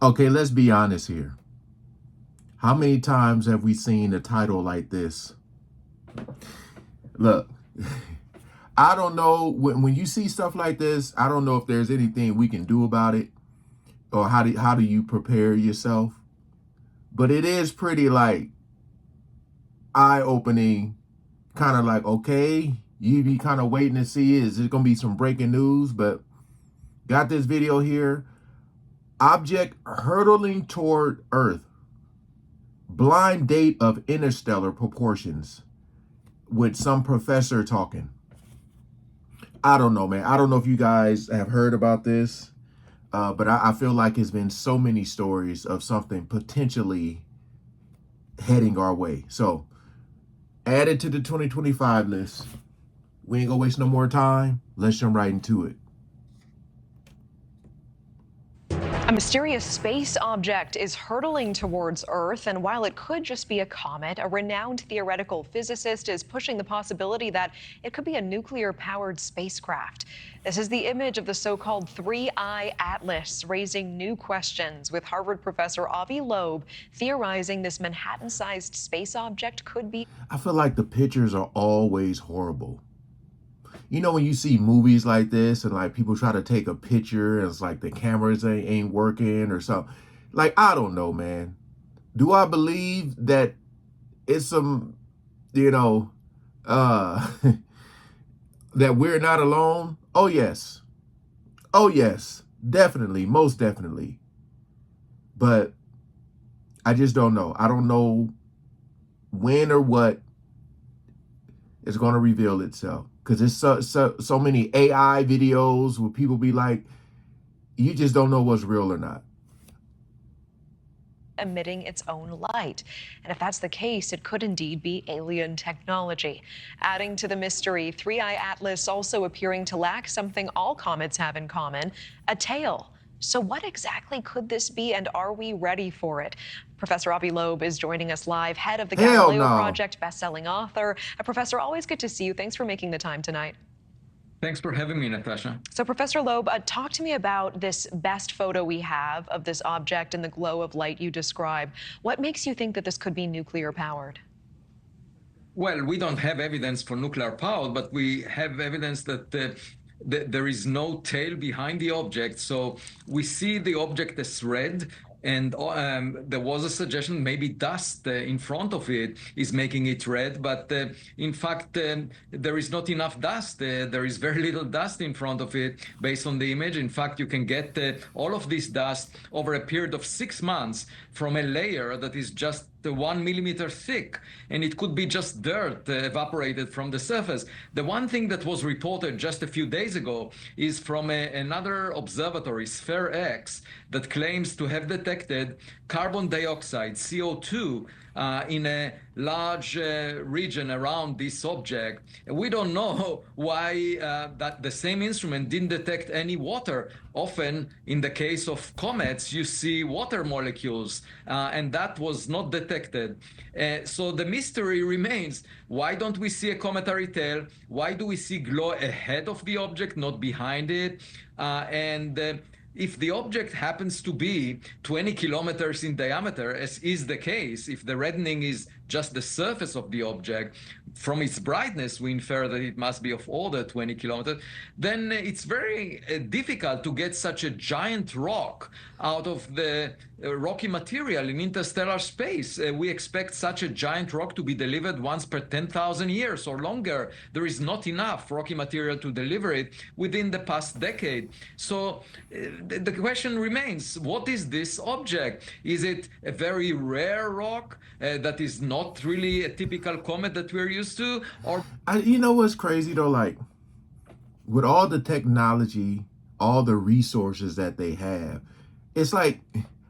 Okay, let's be honest here. How many times have we seen a title like this? Look, I don't know when you see stuff like this, I don't know if there's anything we can do about it or how do you prepare yourself? But it is pretty like eye-opening, kind of like, okay, you be kind of waiting to see, is it going to be some breaking news? But got this video here. Object hurtling toward Earth. Blind date of interstellar proportions with some professor talking. I don't know, man. I don't know if you guys have heard about this, but I feel like it's been so many stories of something potentially heading our way. So add it to the 2025 list. We ain't gonna waste no more time. Let's jump right into it. A mysterious space object is hurtling towards Earth, and while it could just be a comet, a renowned theoretical physicist is pushing the possibility that it could be a nuclear-powered spacecraft. This is the image of the so-called Three-Eye Atlas, raising new questions, with Harvard professor Avi Loeb theorizing this Manhattan-sized space object could be. I feel like the pictures are always horrible. You know, when you see movies like this and like people try to take a picture and it's like the cameras ain't working or something. Like, I don't know, man. Do I believe that it's some, you know, that we're not alone? Oh, yes. Oh, yes. Definitely. Most definitely. But I just don't know. I don't know when or what is going to reveal itself. Because there's so many AI videos where people be like, you just don't know what's real or not. Emitting its own light. And if that's the case, it could indeed be alien technology. Adding to the mystery, Three-Eye Atlas also appearing to lack something all comets have in common, a tail. So what exactly could this be, and are we ready for it? Professor Avi Loeb is joining us live, head of the Hell Galileo no. Project, best-selling author. Professor, always good to see you. Thanks for making the time tonight. Thanks for having me, Natasha. So, Professor Loeb, talk to me about this best photo we have of this object and the glow of light you describe. What makes you think that this could be nuclear powered? Well, we don't have evidence for nuclear power, but we have evidence that there is no tail behind the object. So we see the object as red. And there was a suggestion maybe dust in front of it is making it red, but in fact, there is not enough dust. There is very little dust in front of it based on the image. In fact, you can get all of this dust over a period of 6 months from a layer that is just 1 millimeter thick, and it could be just dirt evaporated from the surface. The one thing that was reported just a few days ago is from another observatory, Sphere X, that claims to have detected carbon dioxide, CO2, in a large region around this object. We don't know why that the same instrument didn't detect any water. Often, in the case of comets, you see water molecules, and that was not detected. So the mystery remains. Why don't we see a cometary tail? Why do we see glow ahead of the object, not behind it? If the object happens to be 20 kilometers in diameter, as is the case, if the reddening is just the surface of the object, from its brightness, we infer that it must be of order 20 kilometers, then it's very difficult to get such a giant rock out of the rocky material in interstellar space. We expect such a giant rock to be delivered once per 10,000 years or longer. There is not enough rocky material to deliver it within the past decade. So the question remains, what is this object? Is it a very rare rock that is not really a typical comet that we're used to? Or You know what's crazy though? Like, with all the technology, all the resources that they have, it's like,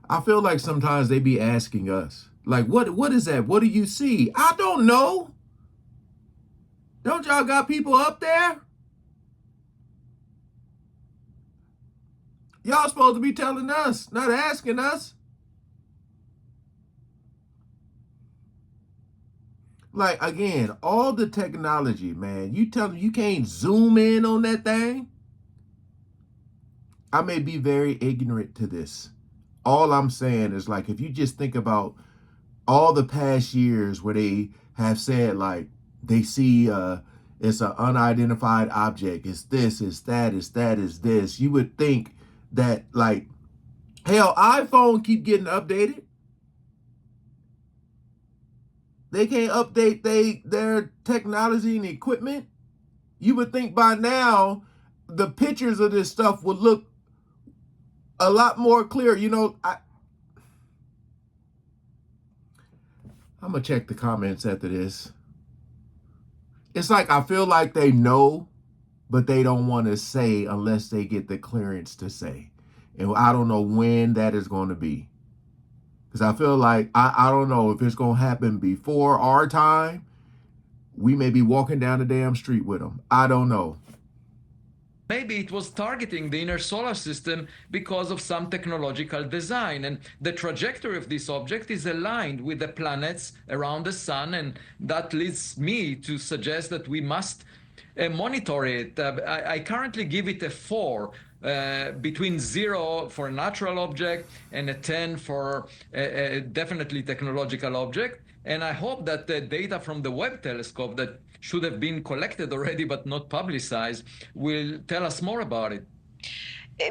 I feel like sometimes they be asking us, like, what is that? What do you see? I don't know. Don't y'all got people up there? Y'all supposed to be telling us, not asking us. Like, again, all the technology, man. You tell me you can't zoom in on that thing? I may be very ignorant to this. all I'm saying is like, if you just think about all the past years where they have said like they see it's an unidentified object, it's this, it's that, it's that, it's this, you would think that like, hell, iPhone keep getting updated. They can't update their technology and equipment. You would think by now the pictures of this stuff would look a lot more clear. You know, I'm gonna check the comments after this. It's like I feel like they know, but they don't want to say unless they get the clearance to say. And I don't know when that is going to be. Because I feel like, I don't know if it's going to happen before our time. We may be walking down the damn street with them. I don't know. Maybe it was targeting the inner solar system because of some technological design. And the trajectory of this object is aligned with the planets around the sun. And that leads me to suggest that we must monitor it. I currently give it a 4. Between 0 for a natural object and a 10 for a definitely technological object. And I hope that the data from the Webb telescope that should have been collected already but not publicized will tell us more about it.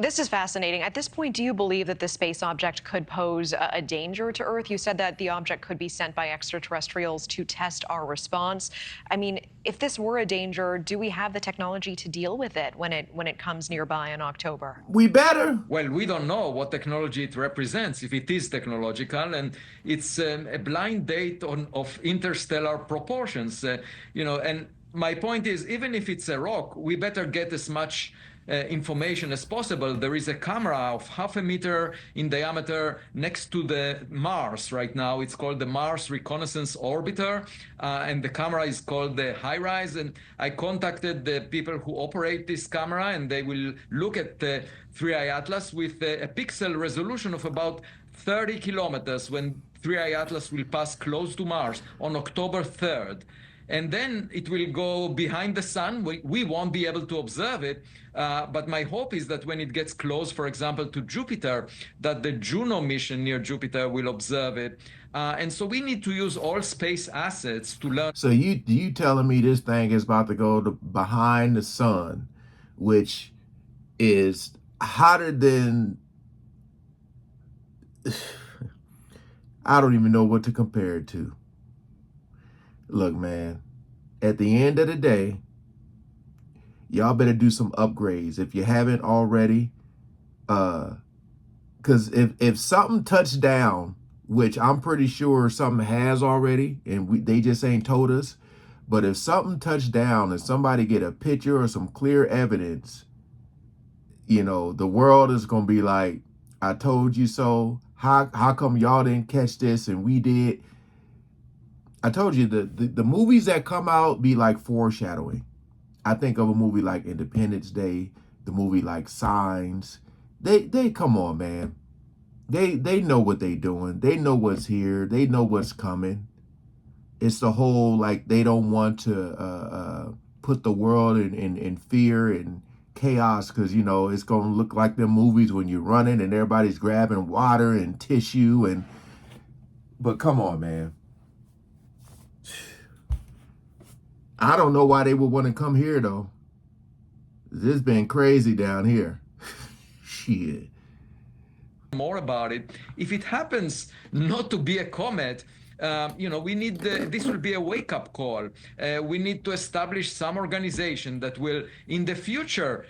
This is fascinating. At this point, do you believe that the space object could pose a danger to Earth? You said that the object could be sent by extraterrestrials to test our response. I mean, if this were a danger, do we have the technology to deal with it when it comes nearby in October? We better. Well, we don't know what technology it represents, if it is technological, and it's a blind date of interstellar proportions. And my point is, even if it's a rock, we better get as much information as possible. There is a camera of 0.5 meter in diameter next to the Mars right now. It's called the Mars Reconnaissance Orbiter, and the camera is called the HiRISE. And I contacted the people who operate this camera, and they will look at the 3i Atlas with a pixel resolution of about 30 kilometers when 3i Atlas will pass close to Mars on October 3rd. And then it will go behind the sun. We won't be able to observe it. But my hope is that when it gets close, for example, to Jupiter, that the Juno mission near Jupiter will observe it. And so we need to use all space assets to learn. So you telling me this thing is about to go to behind the sun, which is hotter than... I don't even know what to compare it to. Look, man, at the end of the day, y'all better do some upgrades if you haven't already. Because if something touched down, which I'm pretty sure something has already, and they just ain't told us, but if something touched down and somebody get a picture or some clear evidence, the world is going to be like, I told you so. How come y'all didn't catch this and we did? I told you the movies that come out be like foreshadowing. I think of a movie like Independence Day, the movie like Signs. They come on, man. They know what they doing. They know what's here. They know what's coming. It's the whole like they don't want to put the world in fear and chaos because it's gonna look like them movies when you're running and everybody's grabbing water and tissue but come on, man. I don't know why they would want to come here, though. This been crazy down here. Shit. More about it. If it happens not to be a comet, we need this will be a wake-up call. We need to establish some organization that will, in the future,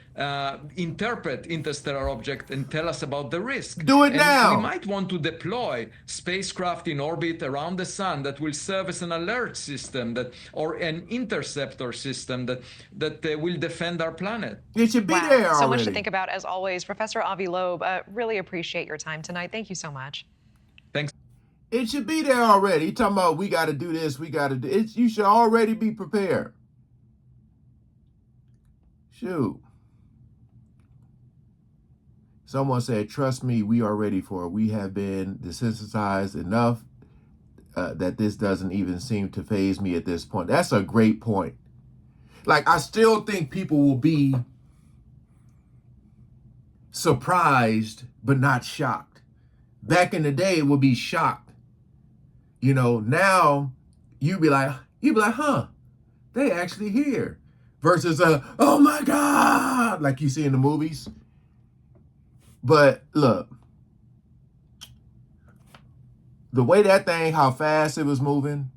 interpret interstellar object and tell us about the risk. Do it now. We might want to deploy spacecraft in orbit around the sun that will serve as an alert system or an interceptor system that will defend our planet. It should be there already. So much to think about, as always. Professor Avi Loeb, really appreciate your time tonight. Thank you so much. Thanks. It should be there already. You're talking about we got to do this, we got to do it. You should already be prepared. Shoot. Someone said, trust me, we are ready for it. We have been desensitized enough that this doesn't even seem to faze me at this point. That's a great point. Like, I still think people will be surprised, but not shocked Back in the day, it would be shocked. You know, now you'd be like, huh, they actually here. Versus oh my God, like you see in the movies. But look, the way that thing, how fast it was moving,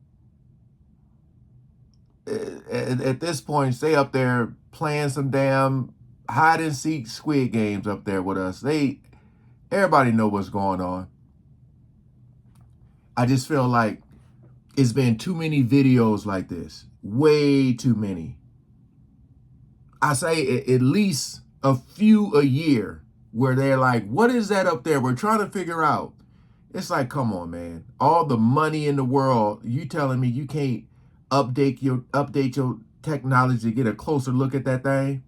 at this point, stay up there playing some damn hide and seek Squid Games up there with us. Everybody know what's going on. I just feel like it's been too many videos like this, way too many. I say at least a few a year where they're like, what is that up there? We're trying to figure out. It's like, come on, man. All the money in the world, you telling me you can't update your technology to get a closer look at that thing?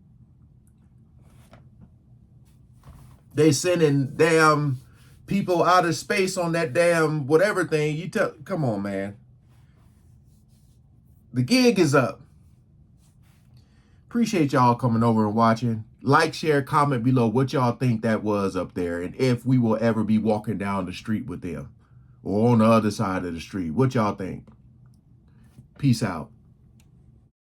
They sending damn people out of space on that damn whatever thing. Come on, man. The gig is up. Appreciate y'all coming over and watching. Like, share, comment below what y'all think that was up there, and if we will ever be walking down the street with them or on the other side of the street. What y'all think? Peace out.